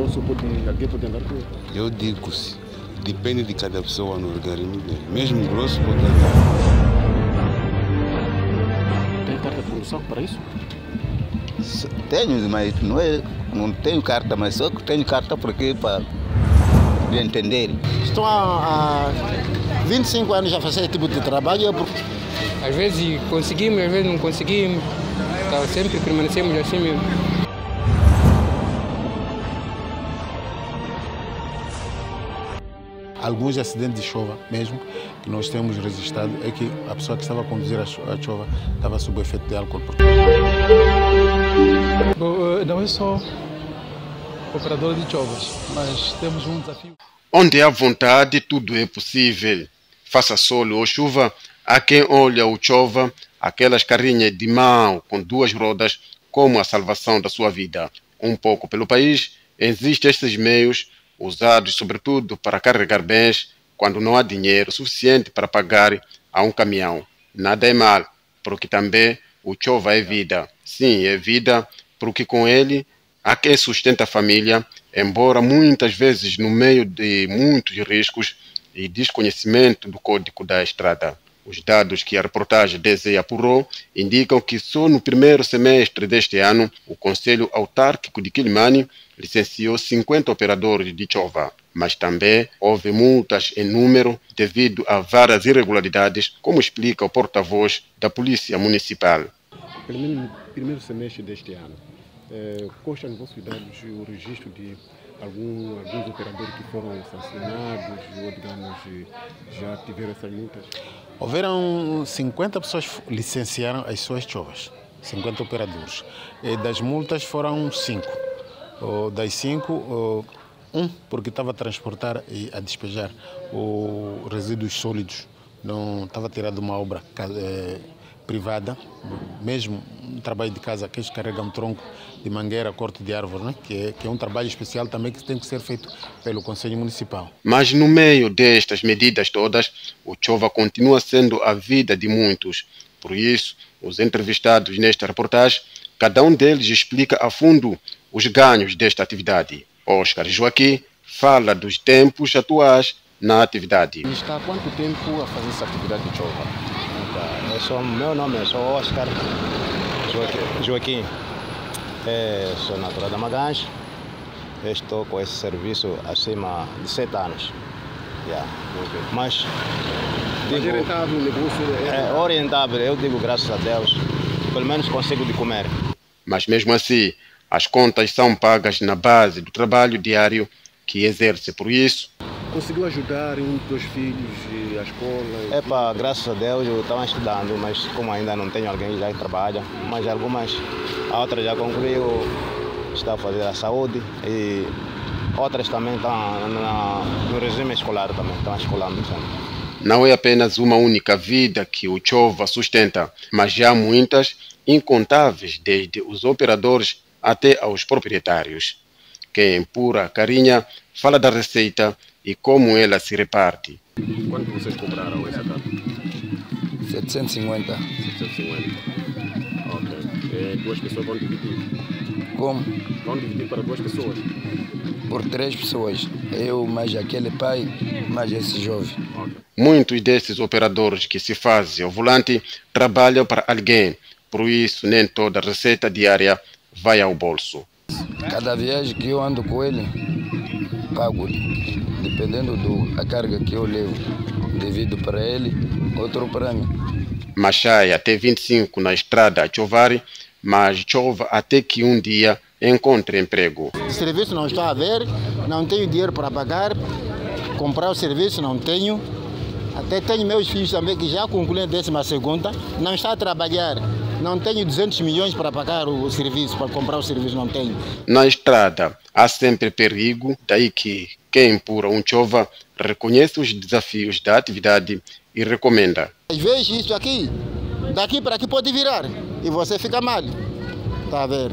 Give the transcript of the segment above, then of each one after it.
grosso alguém pode andar com ele? Eu digo, depende de cada pessoa no organismo dele. Mesmo grosso pode andar. Tem carta de condução para isso? Tenho, mas não tenho carta, mas só que tenho carta porque para entender. Estou há 25 anos a fazer esse tipo de trabalho. Às vezes conseguimos, às vezes não conseguimos. Sempre permanecemos assim mesmo. Alguns acidentes de chuva mesmo que nós temos registrado é que a pessoa que estava a conduzir a chuva estava sob o efeito de álcool. Não é só operador de chovas, mas temos um desafio. Onde há vontade, tudo é possível. Faça sol ou chuva, há quem olha o chova, aquelas carrinhas de mão com 2 rodas, como a salvação da sua vida. Um pouco pelo país, existem esses meios, usados sobretudo para carregar bens, quando não há dinheiro suficiente para pagar a um caminhão. Nada é mal, porque também o chova é vida. Sim, é vida, porque com ele há quem sustenta a família, embora muitas vezes no meio de muitos riscos e desconhecimento do código da estrada. Os dados que a reportagem DZ apurou indicam que só no primeiro semestre deste ano, o Conselho Autárquico de Quilimane licenciou 50 operadores de chova, mas também houve multas em número devido a várias irregularidades, como explica o porta-voz da Polícia Municipal. Pelo menos no primeiro semestre deste ano, consta nos vossos dados o registro de alguns operadores que foram sancionados ou, digamos, já tiveram essas multas? Houveram 50 pessoas que licenciaram as suas chovas, 50 operadores. E das multas foram 5. Das 5, 1 porque estava a transportar e a despejar resíduos sólidos, não estava tirado de uma obra privada, mesmo um trabalho de casa que eles carregam tronco de mangueira, corte de árvore, né? que é um trabalho especial também que tem que ser feito pelo Conselho Municipal. Mas no meio destas medidas todas, o chova continua sendo a vida de muitos. Por isso, os entrevistados nesta reportagem, cada um deles explica a fundo os ganhos desta atividade. Oscar Joaquim fala dos tempos atuais na atividade. Está há quanto tempo a fazer essa atividade de chova? Meu nome é Oscar Joaquim. Sou natural da Maganhães. Estou com esse serviço acima de 7 anos. Mas digo, é rentável o negócio? É orientável, eu digo graças a Deus. Pelo menos consigo de comer. Mas mesmo assim, as contas são pagas na base do trabalho diário que exerce. Por isso, conseguiu ajudar um dos filhos à escola? Graças a Deus eu estava estudando, mas como ainda não tenho alguém já que trabalha, mas a outra já concluiu, está a fazer a saúde e outras também estão no regime escolar também, estão escolando sempre. Não é apenas uma única vida que o chova sustenta, mas já muitas, incontáveis, desde os operadores até aos proprietários. Quem empurra a carinha fala da receita e como ela se reparte. Quanto vocês cobraram essa data? 750. 750. Ok. 2 pessoas vão dividir? Como? Vão dividir para 2 pessoas? Por 3 pessoas. Eu, mais aquele pai, mais esse jovem. Okay. Muitos desses operadores que se fazem ao volante trabalham para alguém. Por isso, nem toda a receita diária vai ao bolso. Cada viagem que eu ando com ele, pago-lhe. Dependendo da carga que eu levo, devido para ele, outro para mim. Machai até 25 na estrada a chovar, mas chova até que um dia encontre emprego. O serviço não está a ver, não tenho dinheiro para pagar, comprar o serviço não tenho. Até tenho meus filhos também que já concluíram a 12ª, não está a trabalhar. Não tenho 200 milhões para pagar o serviço, para comprar o serviço, não tenho. Na estrada há sempre perigo, daí que quem empurra um chova reconhece os desafios da atividade e recomenda. Às vezes isso aqui, daqui para aqui pode virar e você fica mal, está a ver?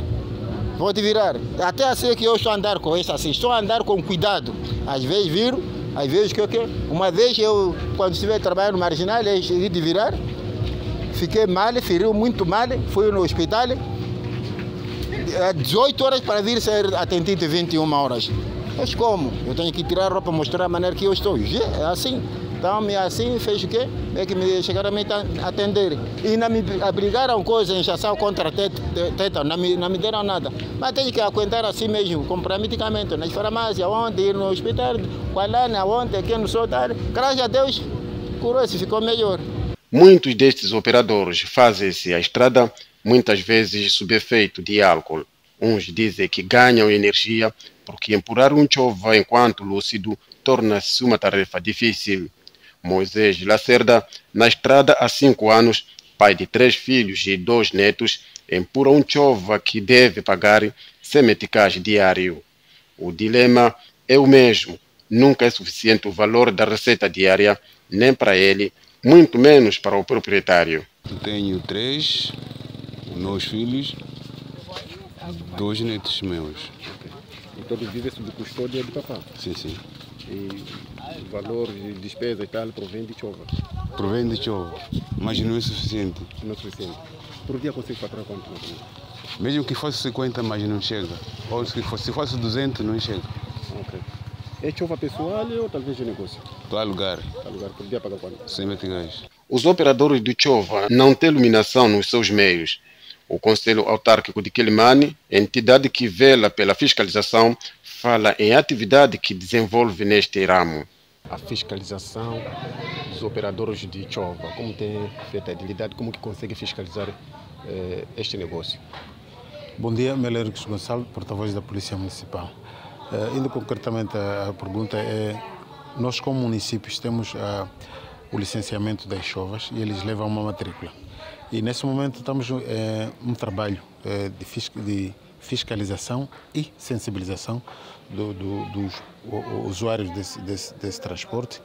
Pode virar. Até assim que eu estou a andar com isso assim, estou a andar com cuidado. Às vezes viro, às vezes que uma vez eu, quando estive trabalhando no Marginal, eu cheguei de virar. Fiquei mal, feriu muito mal, fui no hospital, 18 horas para vir ser atendido 21 horas. Mas como? Eu tenho que tirar a roupa, mostrar a maneira que eu estou. É assim. Então, assim, fez o quê? É que me chegaram a me atender. E não me abrigaram coisa, injeção contra tétano, não me deram nada. Mas tenho que aguentar assim mesmo, comprar medicamento nas farmácias, ontem, ir no hospital, Qualana, ontem, aqui no Sotar. Graças a Deus, curou-se, ficou melhor. Muitos destes operadores fazem-se a estrada, muitas vezes sob efeito de álcool. Uns dizem que ganham energia porque empurrar um chova enquanto lúcido torna-se uma tarefa difícil. Moisés Lacerda, na estrada há 5 anos, pai de 3 filhos e 2 netos, empurra um chova que deve pagar 100 meticais diário. O dilema é o mesmo. Nunca é suficiente o valor da receita diária, nem para ele, muito menos para o proprietário. Tenho 3 meus filhos, 2 netos meus. E todos vivem sob custódia de papá? Sim, sim. E o valor de despesa e tal provém de chova? Provém de chova, mas não é suficiente. Não é suficiente. Por dia consigo faturar quanto? Mesmo que fosse 50, mas não chega. Ou se fosse 200, não chega. Ok. É chova pessoal ou talvez de negócio? Estou a alugar. Alugar por dia paga quanto? 100 meticais. Os operadores de chova não têm iluminação nos seus meios. O Conselho Autárquico de Quilimane, entidade que vela pela fiscalização, fala em atividade que desenvolve neste ramo. A fiscalização dos operadores de chova, como tem feito a atividade, como que consegue fiscalizar este negócio? Bom dia, Meléricos Gonçalo, porta-voz da Polícia Municipal. Indo concretamente à pergunta, nós como municípios temos o licenciamento das chovas e eles levam uma matrícula. E nesse momento estamos em um trabalho de fiscalização e sensibilização dos usuários desse transporte,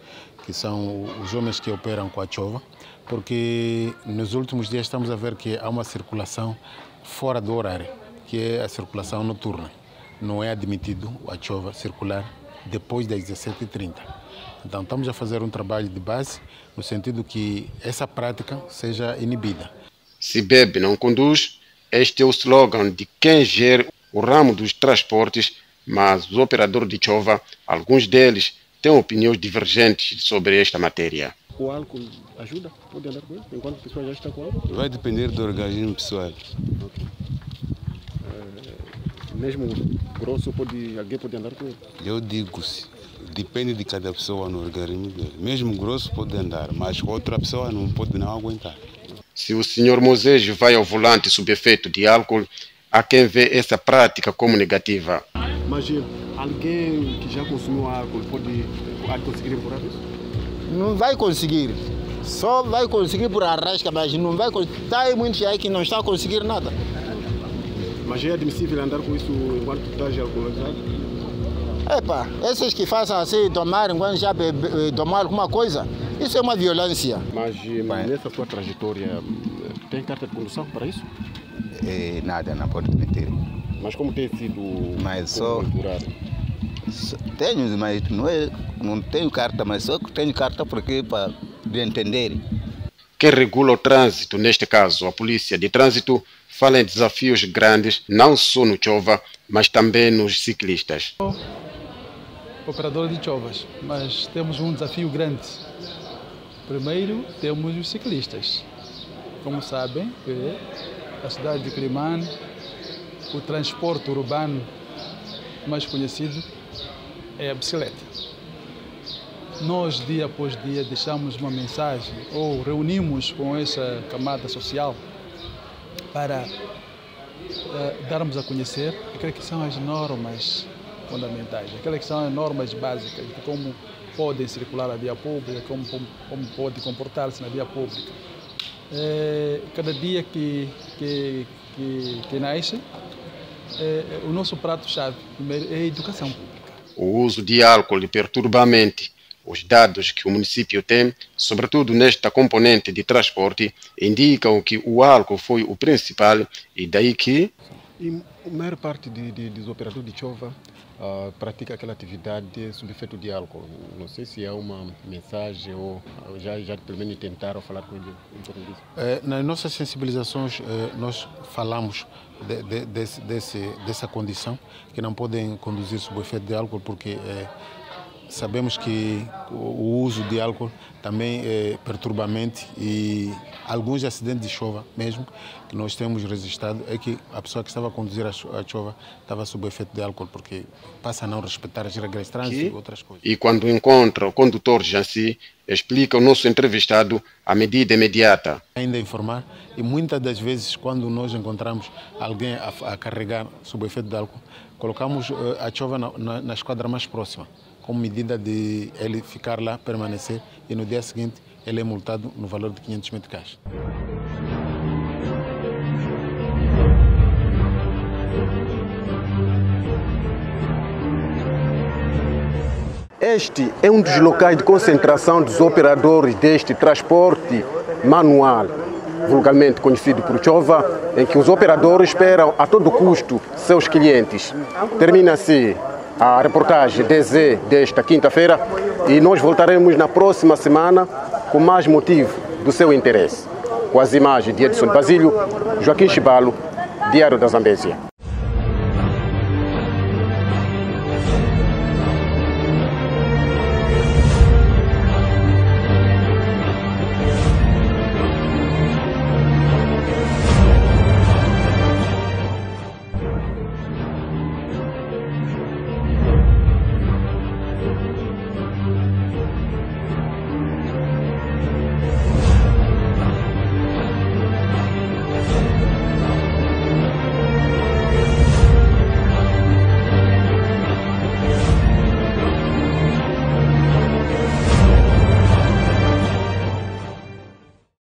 que são os homens que operam com a chova, porque nos últimos dias estamos a ver que há uma circulação fora do horário, que é a circulação noturna. Não é admitido a chova circular depois das 17h30. Então estamos a fazer um trabalho de base no sentido que essa prática seja inibida. Se bebe, não conduz, este é o slogan de quem gera o ramo dos transportes, mas os operadores de chova, alguns deles, têm opiniões divergentes sobre esta matéria. O álcool ajuda? Pode andar com ele? Enquanto a pessoa já está com álcool? Vai depender do organismo pessoal. Okay. Mesmo grosso, alguém pode andar com ele? Eu digo, depende de cada pessoa no organismo dele. Mesmo grosso pode andar, mas outra pessoa não pode não aguentar. Se o senhor Moisés vai ao volante sob efeito de álcool, há quem vê essa prática como negativa. Mas alguém que já consumiu álcool pode conseguir empurrar isso? Não vai conseguir. Só vai conseguir por arrasca, mas não vai conseguir. Está aí muitos aí que não estão a conseguir nada. Mas é admissível andar com isso enquanto estás alcoolizado? Epa, esses que façam assim, tomar enquanto já tomar alguma coisa, isso é uma violência. Mas nessa sua trajetória, tem carta de condução para isso? Nada, não pode meter. Mas como tem sido curado? Tenho, mas não tenho carta, mas só que tenho carta porque para entender. Quem regula o trânsito, neste caso a Polícia de Trânsito, fala em desafios grandes, não só no chova, mas também nos ciclistas. Operador de chovas, mas temos um desafio grande. Primeiro, temos os ciclistas. Como sabem, a cidade de Quilimane, o transporte urbano mais conhecido é a bicicleta. Nós, dia após dia, deixamos uma mensagem ou reunimos com essa camada social para darmos a conhecer aquelas que são as normas fundamentais, aquelas que são as normas básicas de como podem circular na via pública, como pode comportar-se na via pública. Cada dia que nasce, o nosso prato-chave primeiro é a educação pública. O uso de álcool perturba a mente. Os dados que o município tem, sobretudo nesta componente de transporte, indicam que o álcool foi o principal e daí que... E a maior parte dos operadores de chova pratica aquela atividade sob efeito de álcool. Não sei se é uma mensagem ou já pelo menos tentaram falar com ele em torno disso. Nas nossas sensibilizações, nós falamos dessa condição, que não podem conduzir sob o efeito de álcool, porque sabemos que o uso de álcool também perturba a mente, e alguns acidentes de chuva mesmo que nós temos registrado é que a pessoa que estava a conduzir a chuva estava sob o efeito de álcool, porque passa a não respeitar as regras de trânsito e outras coisas. E quando encontra o condutor Janci, explica ao nosso entrevistado a medida imediata. Ainda informar, e muitas das vezes quando nós encontramos alguém a carregar sob o efeito de álcool, colocamos a chuva na esquadra mais próxima, como medida de ele ficar lá, permanecer, e no dia seguinte ele é multado no valor de 500 meticais. Este é um dos locais de concentração dos operadores deste transporte manual, vulgarmente conhecido por chova, em que os operadores esperam a todo custo seus clientes. Termina-se a reportagem DZ desta quinta-feira e nós voltaremos na próxima semana com mais motivo do seu interesse. Com as imagens de Edson Basílio, Joaquim Chibalo, Diário da Zambésia.